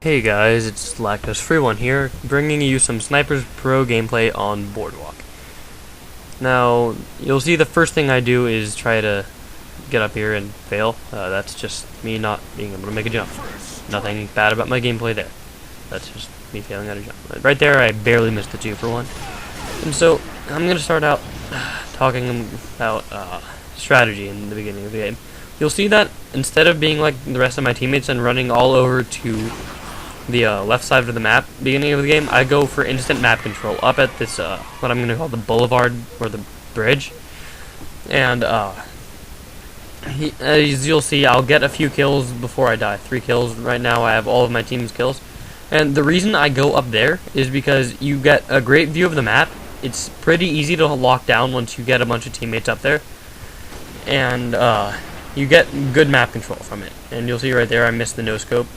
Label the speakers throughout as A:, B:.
A: Hey guys, it's Lactose Free One here, bringing you some Snipers Pro gameplay on Boardwalk. Now, you'll see the first thing I do is try to get up here and fail. That's just me not being able to make a jump. Nothing bad about my gameplay there. That's just me failing at a jump. Right there, I barely missed the 2-for-1. And so, I'm going to start out talking about strategy in the beginning of the game. You'll see that instead of being like the rest of my teammates and running all over to the left side of the map beginning of the game, I go for instant map control up at this what I'm gonna call the boulevard or the bridge, and as you'll see, I'll get a few kills before I die. 3 kills right now. I have all of my team's kills, and the reason I go up there is because you get a great view of the map. It's pretty easy to lock down once you get a bunch of teammates up there, and you get good map control from it. And you'll see right there I missed the no scope.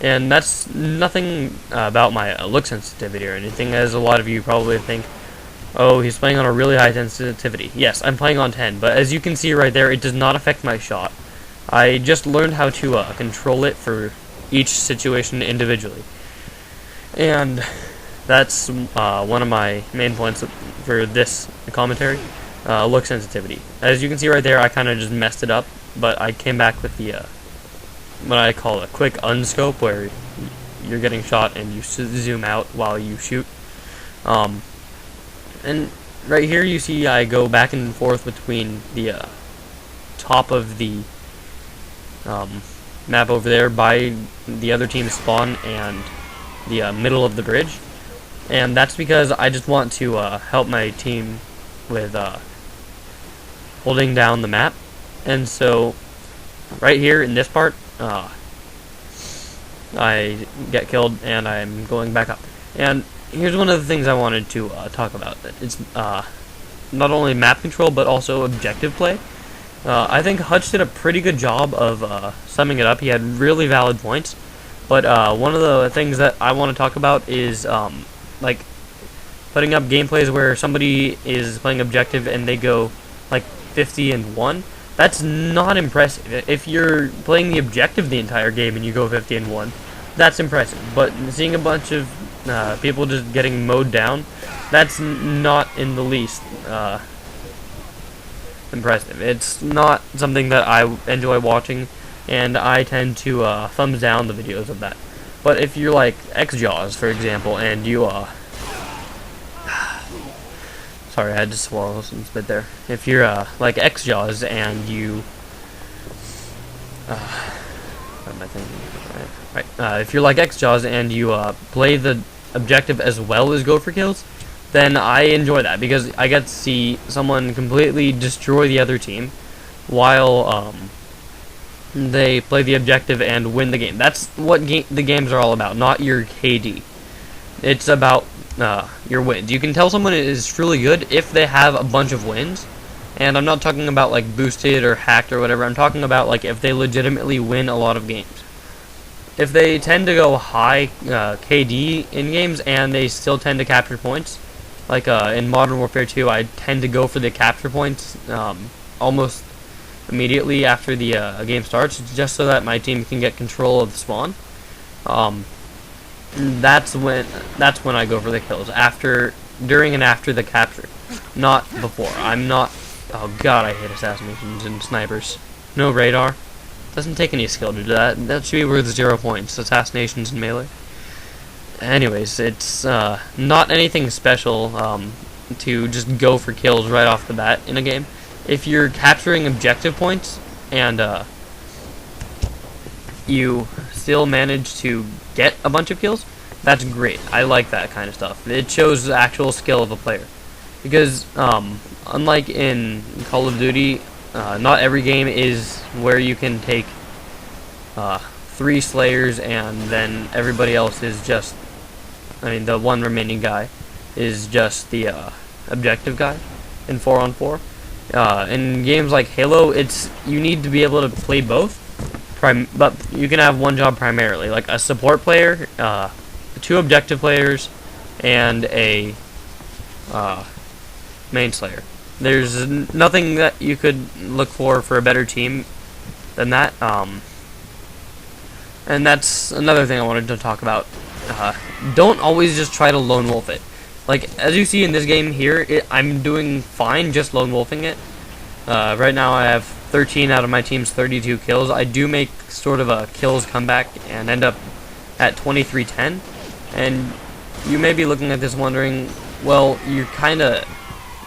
A: And that's nothing about my look sensitivity or anything, as a lot of you probably think, oh, he's playing on a really high sensitivity. Yes, I'm playing on 10, but as you can see right there, it does not affect my shot. I just learned how to control it for each situation individually. And that's one of my main points for this commentary, look sensitivity. As you can see right there, I kind of just messed it up, but I came back with the what I call a quick unscope, where you're getting shot and you zoom out while you shoot. And right here you see I go back and forth between the top of the map over there by the other team's spawn and the middle of the bridge. And that's because I just want to help my team with holding down the map. And so right here in this part, I get killed and I'm going back up. And here's one of the things I wanted to talk about. It's not only map control but also objective play. I think Hutch did a pretty good job of summing it up. He had really valid points. But one of the things that I want to talk about is like putting up gameplays where somebody is playing objective and they go like 50-1. That's not impressive. If you're playing the objective the entire game and you go 50-1, that's impressive. But seeing a bunch of people just getting mowed down, that's not in the least impressive. It's not something that I enjoy watching, and I tend to thumbs down the videos of that. But if you're like Xjaws, for example, and you sorry, I had to swallow some spit there. If you're like Xjaws and you what am I thinking? Right. If you're like Xjaws and you play the objective as well as go for kills, then I enjoy that because I get to see someone completely destroy the other team while they play the objective and win the game. That's what the games are all about, not your KD. It's about your wins. You can tell someone is truly good if they have a bunch of wins, and I'm not talking about like boosted or hacked or whatever. I'm talking about like if they legitimately win a lot of games. If they tend to go high KD in games and they still tend to capture points, like in Modern Warfare 2, I tend to go for the capture points almost immediately after the game starts, just so that my team can get control of the spawn. That's when I go for the kills, during and after the capture, not before. I'm not. Oh god, I hate assassinations and snipers. No radar. Doesn't take any skill to do that. That should be worth 0 points. Assassinations and melee. Anyways, it's not anything special to just go for kills right off the bat in a game. If you're capturing objective points and you still manage to get a bunch of kills, that's great. I like that kind of stuff. It shows the actual skill of a player. Because unlike in Call of Duty, not every game is where you can take 3 slayers and then everybody else is just, I mean, the one remaining guy is just the objective guy in 4-on-4. In games like Halo, you need to be able to play both. But you can have one job primarily, like a support player, 2 objective players, and a main slayer. There's nothing that you could look for a better team than that. And that's another thing I wanted to talk about. Don't always just try to lone wolf it. Like, as you see in this game here, I'm doing fine just lone wolfing it. Right now I have 13 out of my team's 32 kills. I do make sort of a kills comeback and end up at 23-10. And you may be looking at this wondering, well, you're kind of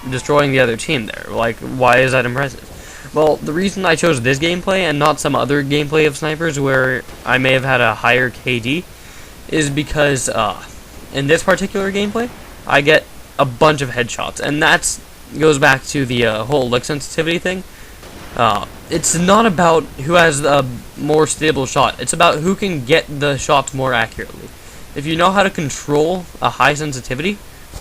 A: destroying the other team there. Like, why is that impressive? Well, the reason I chose this gameplay and not some other gameplay of snipers where I may have had a higher KD is because in this particular gameplay, I get a bunch of headshots, and that goes back to the whole look sensitivity thing. It's not about who has a more stable shot. It's about who can get the shots more accurately. If you know how to control a high sensitivity,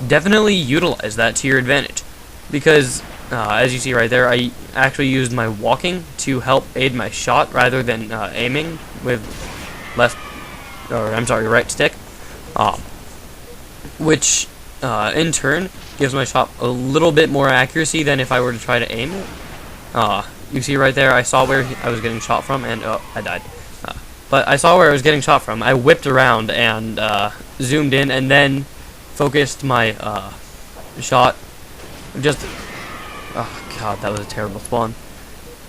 A: definitely utilize that to your advantage. Because, as you see right there, I actually used my walking to help aid my shot rather than aiming with right stick. Which, in turn, gives my shot a little bit more accuracy than if I were to try to aim it. You see right there, I saw where I was getting shot from, and I died. But I saw where I was getting shot from. I whipped around and zoomed in, and then focused my shot. Just, oh god, that was a terrible spawn.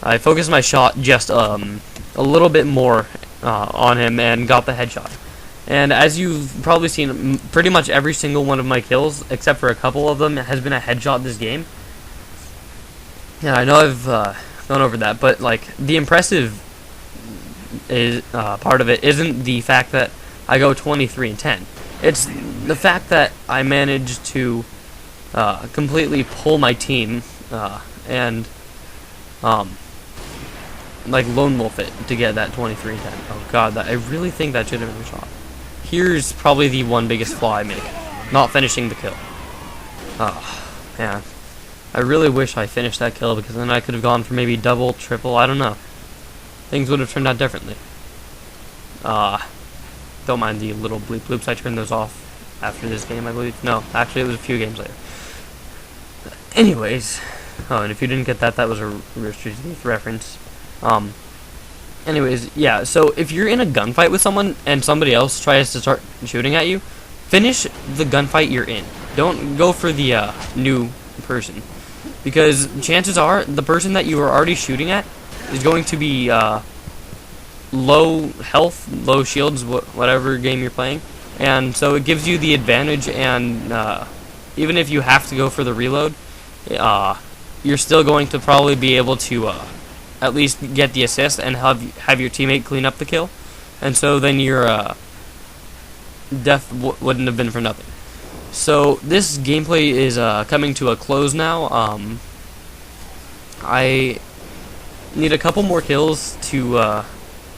A: I focused my shot just a little bit more on him and got the headshot. And as you've probably seen, pretty much every single one of my kills, except for a couple of them, has been a headshot this game. Yeah, I know I've gone over that, but like the impressive is part of it isn't the fact that I go 23-10. It's the fact that I managed to completely pull my team and like lone wolf it to get that 23-10. Oh god, I really think that should have been a shot. Here's probably the one biggest flaw I make: not finishing the kill. Oh man, I really wish I finished that kill, because then I could have gone for maybe double, triple, I don't know. Things would have turned out differently. Don't mind the little bleep bloops, I turned those off after this game, I believe. No, actually it was a few games later. Anyways, oh, and if you didn't get that, that was a Rooster Teeth reference. Anyways, yeah, so if you're in a gunfight with someone and somebody else tries to start shooting at you, finish the gunfight you're in. Don't go for the new person, because chances are the person that you are already shooting at is going to be low health, low shields, whatever game you're playing, and so it gives you the advantage. And even if you have to go for the reload, you're still going to probably be able to at least get the assist and have your teammate clean up the kill, and so then your death wouldn't have been for nothing. So this gameplay is coming to a close now. I need a couple more kills to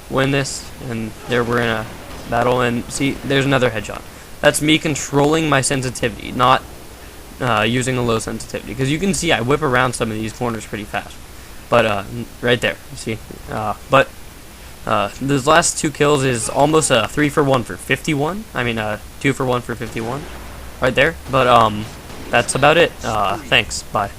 A: win this, and there we're in a battle, and see, there's another headshot. That's me controlling my sensitivity, not using a low sensitivity, because you can see I whip around some of these corners pretty fast. But right there, you see. But those last two kills is almost a 3 for 1 for 51. I mean, 2 for 1 for 51, right there. But that's about it. Thanks. Bye.